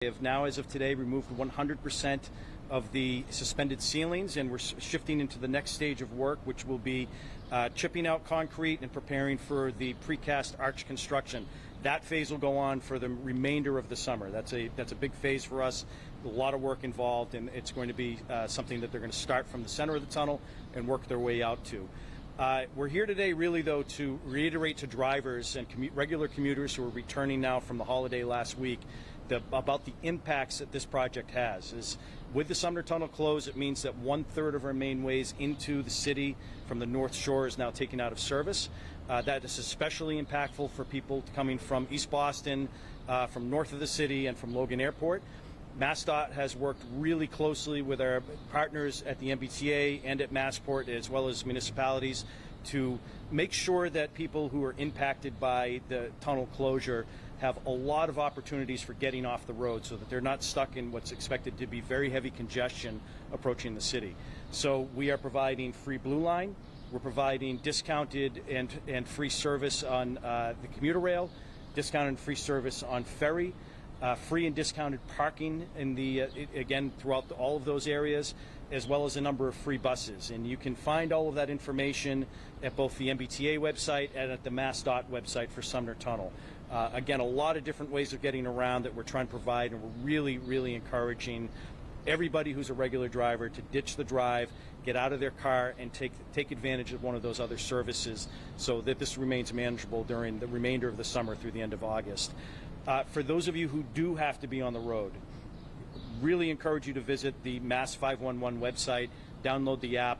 We have now, as of today, removed 100% of the suspended ceilings, and we're shifting into the next stage of work, which will be chipping out concrete and preparing for the precast arch construction. That phase will go on for the remainder of the summer. That's a big phase for us. A lot of work involved, and it's going to be something that they're going to start from the center of the tunnel and work their way out to. We're here today really, though, to reiterate to drivers and regular commuters who are returning now from the holiday last week about the impacts that this project has. With the Sumner Tunnel closed, it means that 1/3 of our main ways into the city from the North Shore is now taken out of service. That is especially impactful for people coming from East Boston, from north of the city, and from Logan Airport. MassDOT has worked really closely with our partners at the MBTA and at Massport, as well as municipalities, to make sure that people who are impacted by the tunnel closure have a lot of opportunities for getting off the road so that they're not stuck in what's expected to be very heavy congestion approaching the city. So we are providing free Blue Line. We're providing discounted and free service on the commuter rail, discounted and free service on ferry, free and discounted parking in the again throughout all of those areas, as well as a number of free buses. And you can find all of that information at both the MBTA website and at the MassDOT website for Sumner Tunnel. Again, a lot of different ways of getting around that we're trying to provide, and we're really encouraging everybody who's a regular driver to ditch the drive, get out of their car, and take advantage of one of those other services so that this remains manageable during the remainder of the summer through the end of August. For those of you who do have to be on the road, really encourage you to visit the Mass 511 website, download the app.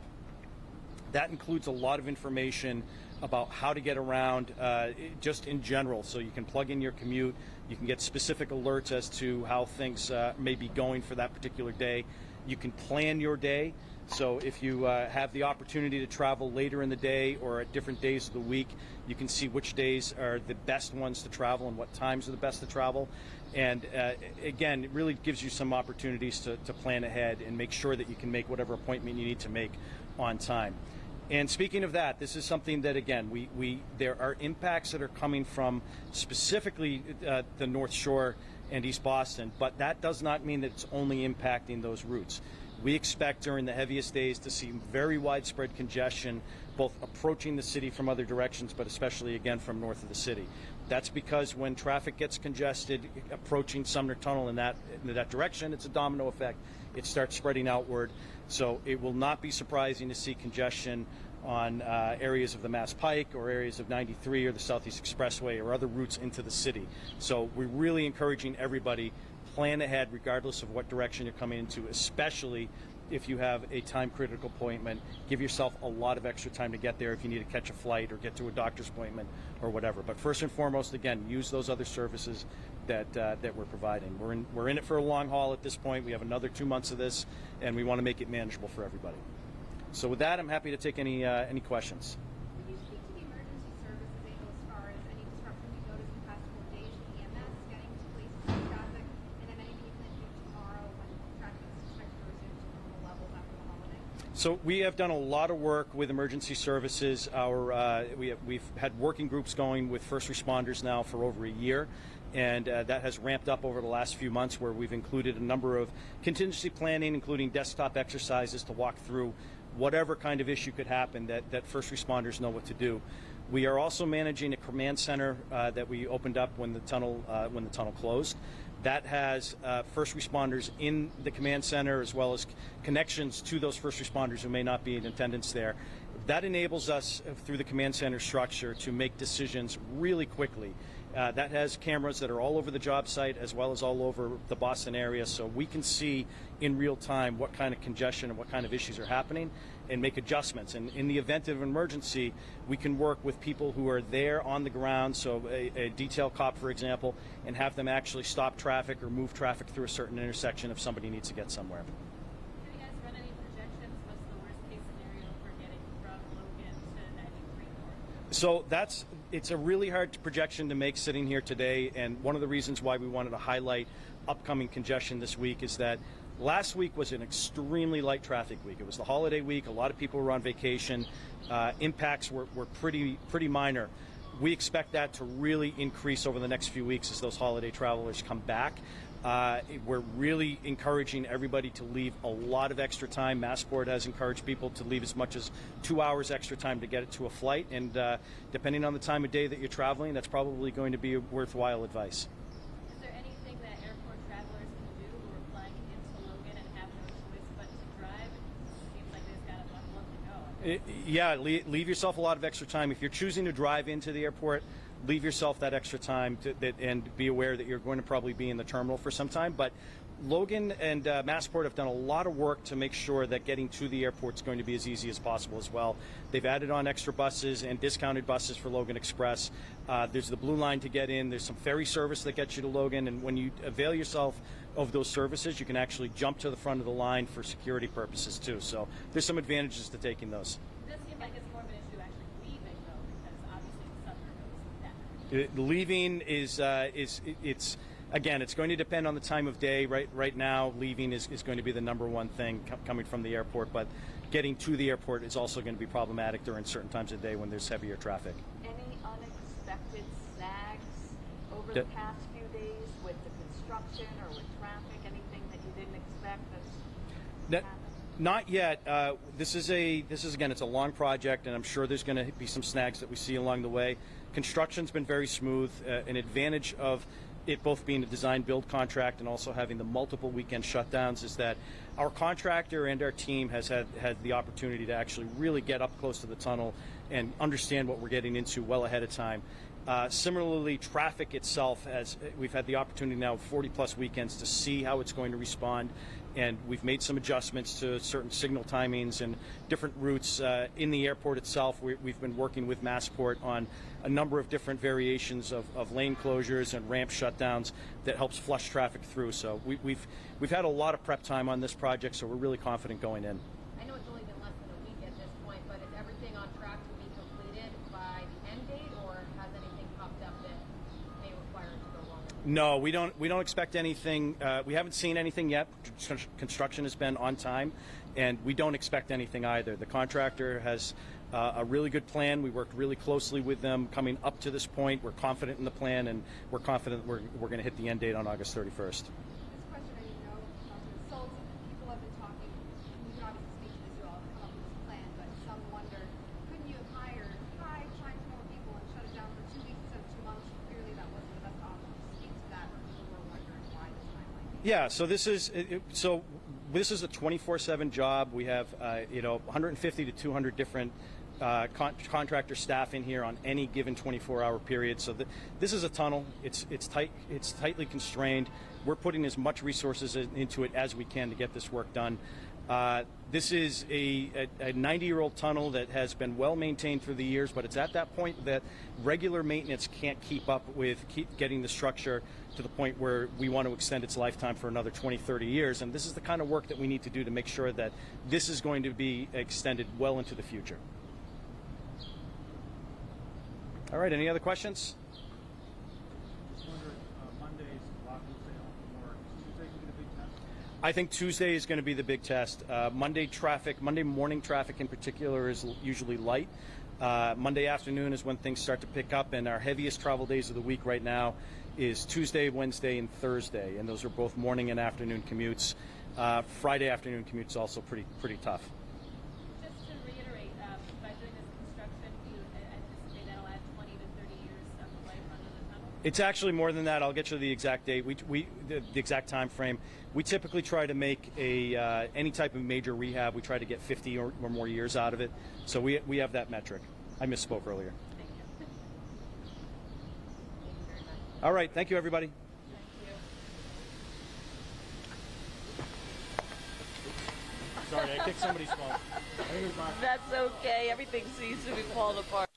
That includes a lot of information about how to get around just in general, so you can plug in your commute, you can get specific alerts as to how things may be going for that particular day. You can plan your day, so if you have the opportunity to travel later in the day or at different days of the week, you can see which days are the best ones to travel and what times are the best to travel. And again, it really gives you some opportunities to plan ahead and make sure that you can make whatever appointment you need to make on time. And speaking of that, this is something that, again, there are impacts that are coming from specifically the North Shore and East Boston, but that does not mean that it's only impacting those routes. We expect during the heaviest days to see very widespread congestion, both approaching the city from other directions, but especially, again, from north of the city. That's because when traffic gets congested approaching Sumner Tunnel in that direction, it's a domino effect. It starts spreading outward. So it will not be surprising to see congestion on areas of the Mass Pike or areas of 93 or the Southeast Expressway or other routes into the city. So we're really encouraging everybody, plan ahead regardless of what direction you're coming into, especially if you have a time-critical appointment. Give yourself a lot of extra time to get there if you need to catch a flight or get to a doctor's appointment or whatever. But first and foremost, again, use those other services that we're providing. We're in it for a long haul at this point. We have another 2 months of this, and we want to make it manageable for everybody. So with that, I'm happy to take any questions. Could you speak to the emergency services angle as far as any disruption you notice in the past couple of days with EMS getting to places with traffic, and then anything you plan to do tomorrow when traffic is expected to resume to normal levels after the holiday? So we have done a lot of work with emergency services. We've had working groups going with first responders now for over a year, and that has ramped up over the last few months, where we've included a number of contingency planning, including desktop exercises to walk through whatever kind of issue could happen that first responders know what to do. We are also managing a command center that we opened up when the tunnel closed. That has first responders in the command center, as well as connections to those first responders who may not be in attendance there. That enables us, through the command center structure, to make decisions really quickly. That has cameras that are all over the job site as well as all over the Boston area, so we can see in real time what kind of congestion and what kind of issues are happening and make adjustments. And in the event of an emergency, we can work with people who are there on the ground, so a detail cop, for example, and have them actually stop traffic or move traffic through a certain intersection if somebody needs to get somewhere. Have you guys run any projections? What's the worst case scenario for getting from Logan to 93 North? So it's a really hard projection to make sitting here today, and one of the reasons why we wanted to highlight upcoming congestion this week is that last week was an extremely light traffic week. It was the holiday week. A lot of people were on vacation. Impacts were pretty minor. We expect that to really increase over the next few weeks as those holiday travelers come back. We're really encouraging everybody to leave a lot of extra time. MassDOT has encouraged people to leave as much as 2 hours extra time to get it to a flight, and depending on the time of day that you're traveling, that's probably going to be worthwhile advice. Is there anything that airport travelers can do who are flying into Logan and have no choice but to drive? It seems like they've got a buckle up to go. Yeah, leave yourself a lot of extra time. If you're choosing to drive into the airport, leave yourself that extra time and be aware that you're going to probably be in the terminal for some time. But Logan and MassDOT have done a lot of work to make sure that getting to the airport is going to be as easy as possible as well. They've added on extra buses and discounted buses for Logan Express. There's the Blue Line to get in. There's some ferry service that gets you to Logan. And when you avail yourself of those services, you can actually jump to the front of the line for security purposes too. So there's some advantages to taking those. It does seem like it's more of an issue actually leaving, though, because obviously the Sumner goes that. Leaving it's again, it's going to depend on the time of day. Right now, leaving is going to be the number one thing coming from the airport, but getting to the airport is also going to be problematic during certain times of day when there's heavier traffic. Any unexpected snags over the past few days with the construction or with traffic? Anything that you didn't expect that's happened? Not yet. This is again, it's a long project, and I'm sure there's going to be some snags that we see along the way. Construction's been very smooth. An advantage of it both being a design build contract and also having the multiple weekend shutdowns is that our contractor and our team has had the opportunity to actually really get up close to the tunnel and understand what we're getting into well ahead of time. Similarly, traffic itself, we've had the opportunity now 40 plus weekends to see how it's going to respond, and we've made some adjustments to certain signal timings and different routes in the airport itself. We've been working with MassDOT on a number of different variations of lane closures and ramp shutdowns that helps flush traffic through. So we've had a lot of prep time on this project, so we're really confident going in. I know it's only been less than a week at this point, but is everything on track to be completed by the end date, or has anything popped up that may require it to go longer? No, we don't expect anything. We haven't seen anything yet. Construction has been on time, and we don't expect anything either. The contractor has a really good plan. We worked really closely with them coming up to this point. We're confident in the plan, and we're confident we're going to hit the end date on August 31st. This question I didn't know, Dr. Schultz, people have been talking, you can obviously speak to this, you all have come up with this plan, but some wonder, couldn't you have hired 5 times more people and shut it down for 2 weeks instead of 2 months? Clearly that wasn't the best option. Speak to that, where people were wondering why this timeline. Yeah, so this is a 24/7 job. We have 150 to 200 different contractor staff in here on any given 24-hour period. So this is a tunnel. It's tightly constrained. We're putting as much resources into it as we can to get this work done. This is a 90-year-old tunnel that has been well maintained through the years, but it's at that point that regular maintenance can't keep up with getting the structure to the point where we want to extend its lifetime for another 20, 30 years. And this is the kind of work that we need to do to make sure that this is going to be extended well into the future. All right, any other questions? Just wondering, Monday's local sale, or Tuesday going to be the big test? I think Tuesday is going to be the big test. Monday morning traffic in particular is usually light. Monday afternoon is when things start to pick up, and our heaviest travel days of the week right now is Tuesday, Wednesday, and Thursday, and those are both morning and afternoon commutes. Friday afternoon commutes also pretty tough. Just to reiterate, by doing this construction, do you anticipate that'll add 20 to 30 years of life under the tunnel? It's actually more than that. I'll get you the exact date. The exact time frame. We typically try to make any type of major rehab. We try to get 50 or more years out of it. So we have that metric. I misspoke earlier. Thank you. Thank you very much. All right. Thank you, everybody. Thank you. Sorry, I kicked somebody's phone. That's okay. Everything seems to be falling apart.